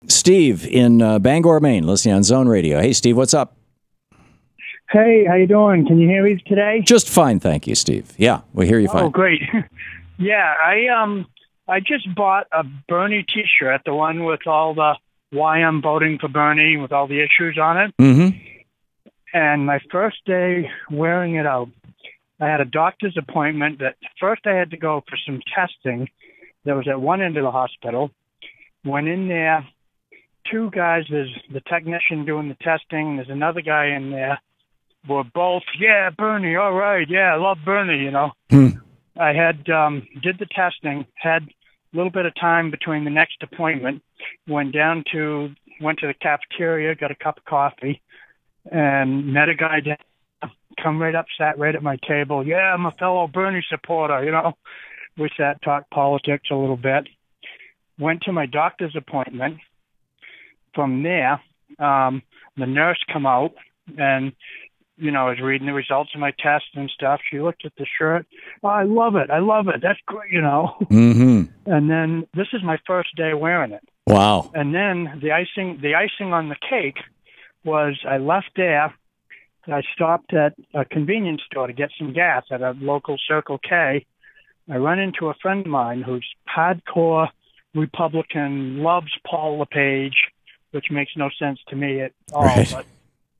Steve in Bangor, Maine, listening on Zone Radio. Hey, Steve, what's up? Hey, how you doing? Can you hear me today? Just fine, thank you, Steve. Yeah, we hear you fine. Oh, great. Yeah, I just bought a Bernie T-shirt, the one with all the why I'm voting for Bernie with all the issues on it. Mm-hmm. And my first day wearing it out, I had a doctor's appointment that first I had to go for some testing that was at one end of the hospital. Went in there, two guys, there's the technician doing the testing, there's another guy in there. We're both, yeah, Bernie, all right, yeah, I love Bernie, you know. I had did the testing, had a little bit of time between the next appointment, went to the cafeteria, got a cup of coffee, and met a guy down, come right up, sat right at my table. Yeah, I'm a fellow Bernie supporter, you know. We sat, talked politics a little bit. Went to my doctor's appointment. From there, the nurse come out and, you know, I was reading the results of my test and stuff. She looked at the shirt. Oh, I love it. That's great, you know. Mm-hmm. And then this is my first day wearing it. Wow. And then the icing on the cake was I left there. I stopped at a convenience store to get some gas at a local Circle K. I run into a friend of mine who's hardcore Republican, loves Paul LePage, which makes no sense to me at all. Right. But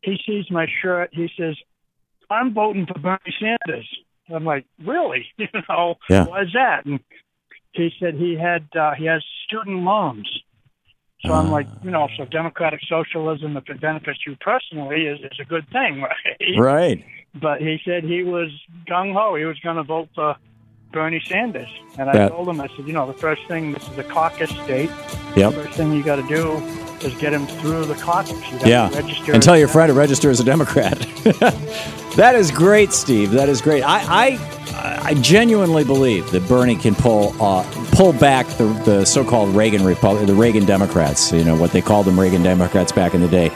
he sees my shirt. He says, I'm voting for Bernie Sanders. I'm like, really? You know, yeah. Why is that? And he said he has student loans. So I'm like, you know, so democratic socialism, if it benefits you personally, is a good thing, right? Right. But he said he was gung-ho. He was going to vote for Bernie Sanders. And I told him, I said, you know, the first thing, this is a caucus state. Yep. The first thing you got to do is get him through the caucus. Register and tell your friend to register as a Democrat. That is great, Steve. That is great. I genuinely believe that Bernie can pull back the so-called Reagan the Reagan Democrats. You know what they called them, Reagan Democrats back in the day.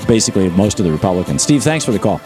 Basically most of the Republicans. Steve, thanks for the call.